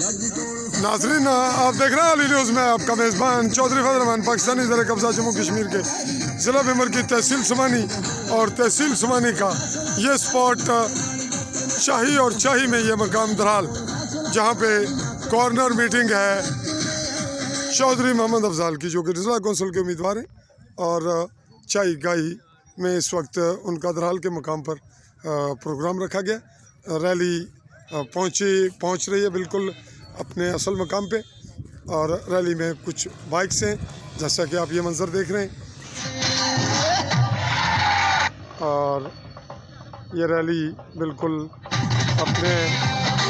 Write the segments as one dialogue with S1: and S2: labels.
S1: नाजरीन, आप देख रहे हैं अली न्यूज़ में आपका मेज़बान चौधरी फजल रहमान। पाकिस्तानी ज़र कब्ज़ा जम्मू कश्मीर के ज़िला भीमर की तहसील सुमानी और तहसील सुमानी का ये स्पॉट शाही और शाही में ये मकाम दराल, जहाँ पे कॉर्नर मीटिंग है चौधरी मोहम्मद अफजाल की, जो कि ज़िला कौंसिल के उम्मीदवार हैं। और चाई गाई में इस वक्त उनका दराल के मकाम पर प्रोग्राम रखा गया। रैली पहुँच रही है बिल्कुल अपने असल मकाम पे, और रैली में कुछ बाइक्स हैं जैसा कि आप ये मंज़र देख रहे हैं। और ये रैली बिल्कुल अपने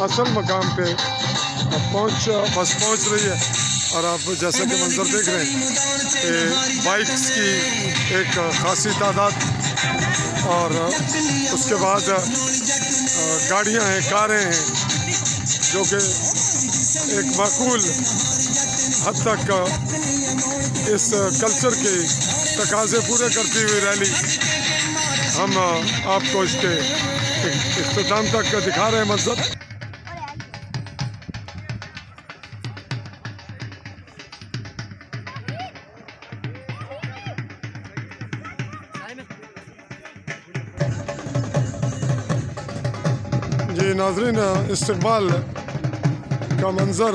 S1: असल मकाम पे पहुंच रही है। और आप जैसा कि मंज़र देख रहे हैं कि बाइक्स की एक खासी तादाद, और उसके बाद गाड़ियां हैं, कारें हैं, जो कि एक माकूल हद तक इस कल्चर के तकाज़े पूरे करती हुई रैली हम आपको इसके इख्तिताम तक दिखा रहे हैं मंज़र। जी नाज़रीन, इस्तकबाल का मंज़र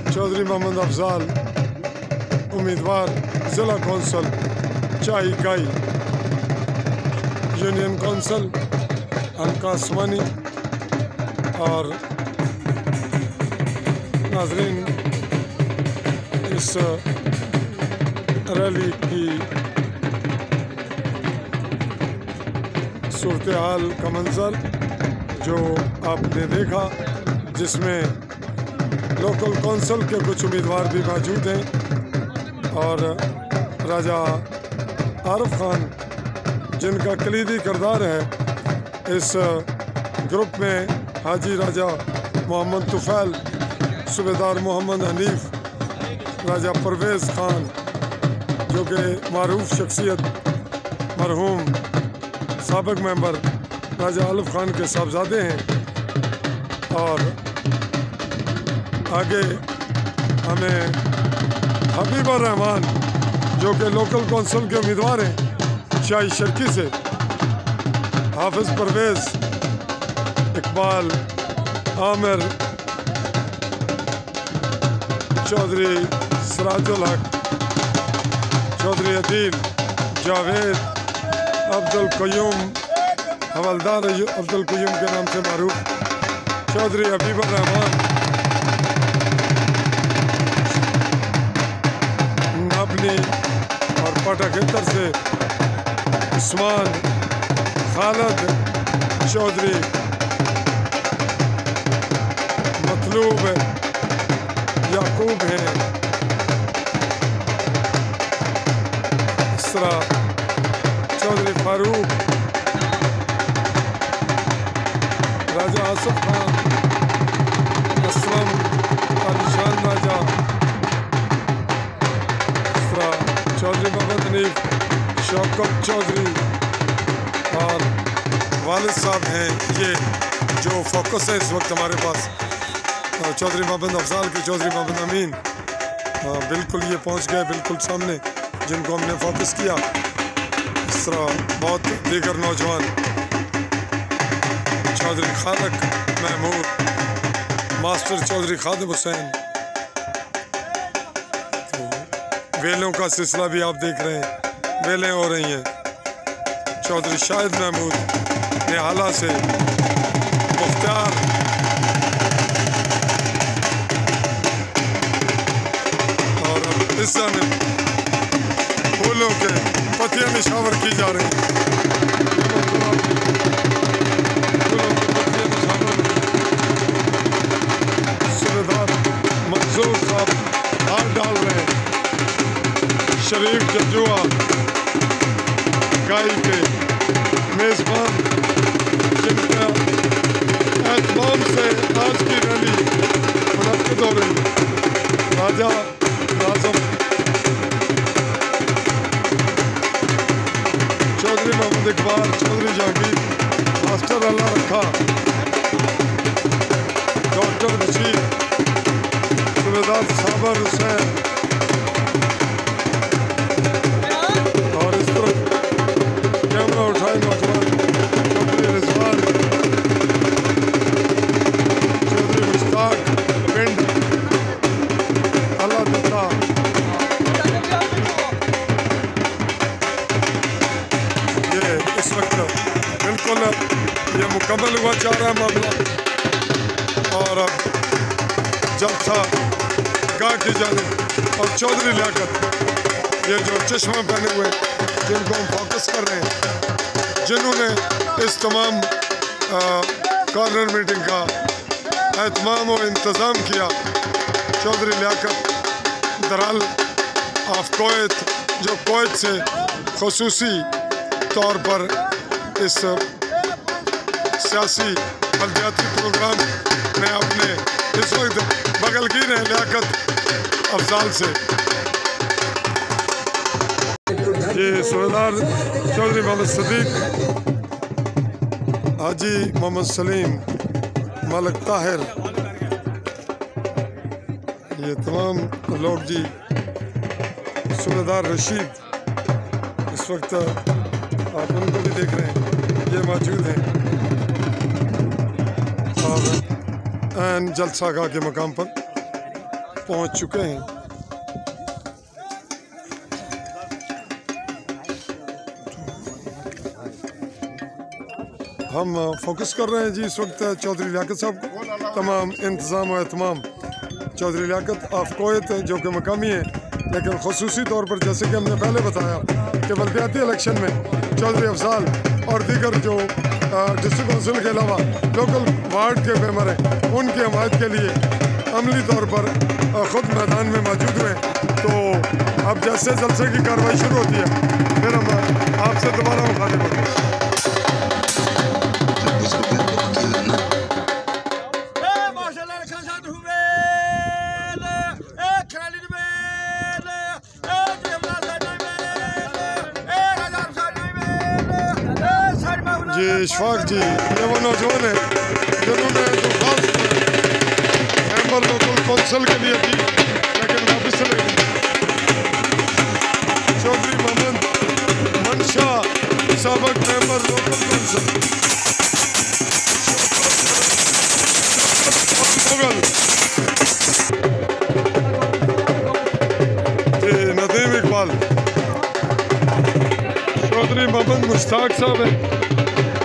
S1: चौधरी मोहम्मद अफजाल, उम्मीदवार ज़िला कौंसल चाई गाई यूनियन कौंसल हल्का सुमानी। और नाज़रीन, इस रैली की सूरत हाल का मंज़र जो आपने देखा, जिसमें लोकल कौंसिल के कुछ उम्मीदवार भी मौजूद हैं, और राजा आरिफ खान जिनका कलीदी किरदार है इस ग्रुप में, हाजी राजा मोहम्मद तुफ़ैल, सूबेदार मोहम्मद हनीफ, राजा परवेज़ खान जो कि मारूफ शख्सियत, मरहूम साबिक़ मेंबर राजा आलिफ खान के साहबजादे हैं। और आगे हमें हबीबा रहमान जो कि लोकल कौंसिल के उम्मीदवार हैं शाही शर्की से, हाफिज़ परवेज़, इकबाल, आमिर, चौधरी सिराजुल हक, चौधरी अदील, जावेद, अब्दुल क़य्यूम, हवलदार अब्दुल क़य्यूम के नाम से मारूफ, चौधरी हबीबा रहमान, नाबनी और पाटाखेतर से उस्मान, खालिद चौधरी, मतलूब याकूब हैं, इसरा चौधरी फारूक, राजा आसिफ खान, असलम, आलिशान राजा, इसरा चौधरी मोहम्मद हनीफ, शौकत चौधरी, और वालिद साहब हैं ये जो फोकस है इस वक्त हमारे पास, चौधरी मोहम्मद अफजाल के चौधरी मोहम्मद अमीन बिल्कुल ये पहुंच गए बिल्कुल सामने, जिनको हमने फोकस किया। इस तरह बहुत दीगर नौजवान, चौधरी खालक महमूद, मास्टर चौधरी खादिम हुसैन, तो वेलों का सिलसिला भी आप देख रहे हैं, वेलें हो रही हैं। चौधरी शाहिद महमूद निहाला से, मुख्तार, और इस समय फूलों के पत्तियां निशावर की जा रही हैं। सूबेदार मंसूर साहब हाथ डाल रहे हैं। शरीफ जजुआ गाई के मेज़बान, जिनका एहतमाम से आज की रैली मुनक्किद हो रही है। राजा नाज़म, चौधरी मोहम्मद इकबाल, चौधरी जहांगीर, मास्टर अल्लाह रखा, अरशद रशीद, सूबेदार साबर हुसैन और इस तरफ कैमरा उठाए नौजवान चौधरी रिजवान, चौधरी मुश्ताक पिंड अल्लाह दिता। ये इस वक्त बिल्कुल ये मुकम्मल हुआ जा रहा है मामला और अब जलसा गाह की जानिब और चौधरी लियाकत ये जो चश्मा पहने हुए जिनको हम फोकस कर रहे हैं, जिन्होंने इस तमाम कॉर्नर मीटिंग का एहतमाम और इंतज़ाम किया, चौधरी लियाकत दराल ऑफ कोयत, जो कोयत से खसूसी तौर पर इस सियासी बल्दियाती प्रोग्राम में अपने इस वक्त बगलगीर हैं लियाकत अफजाल से। ये सूबेदार चौधरी मोहम्मद सदीक, हाजी मोहम्मद सलीम, मलिक ताहिर, ये तमाम लोग जी, सूबेदार रशीद, इस वक्त आप उनको भी देख रहे हैं, ये मौजूद हैं और ऐन जलसा गाह के मकाम पर पहुंच चुके हैं। हम फोकस कर रहे हैं जी इस वक्त चौधरी लियाकत साहब को, तमाम इंतज़ाम और एहतमाम चौधरी लियाकत ऑफ कोयत जो कि मकामी है, लेकिन खसूसी तौर पर जैसे कि हमने पहले बताया कि बल्दियाती इलेक्शन में चौधरी अफजाल और दीगर जो डिस्ट्रिक्ट काउंसिल के अलावा लोकल वार्ड के मेंबर हैं, उनकी हमायत के लिए अमली तौर पर ख़ुद मैदान में मौजूद हुए। तो अब जैसे जलसे की कार्रवाई शुरू होती है, फिर हम आपसे दोबारा मुखातिब होते हैं। जी इशफाक जी, ये वो नौजवान है जिन्होंने दरख्वास्त मेंबर लोकल कौंसिल के लिए दी, लेकिन वापस चले गए। चौधरी मोहम्मद मनशा, साबिक मेंबर लोकल कौंसिल मुगल, जी नदीम इकबाल, चौधरी मोहम्मद मुश्ताक साहब है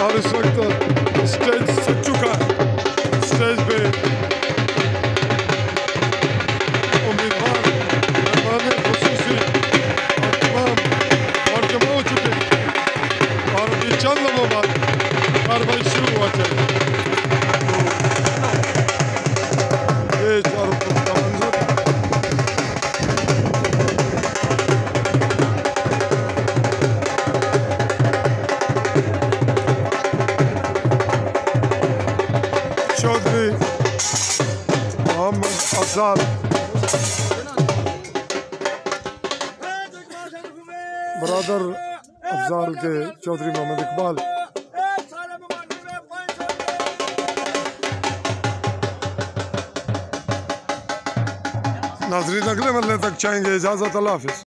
S1: और इस वक्त स्टेज सज चुका है। स्टेज पे उम्मीदवार मेहमान खुसूसी और तमाम और जमा हो चुके हैं और अभी चंद लम्हों बाद कार्रवाई शुरू हुआ चाहिए। ये चारों तरफ का मंजर चौधरी मोहम्मद अफजाल, बरादर अफजाल के चौधरी मोहम्मद इकबाल, नाज़रीन अगले मरने तक चाहेंगे इजाज़त, अल्लाह हाफ़िज़।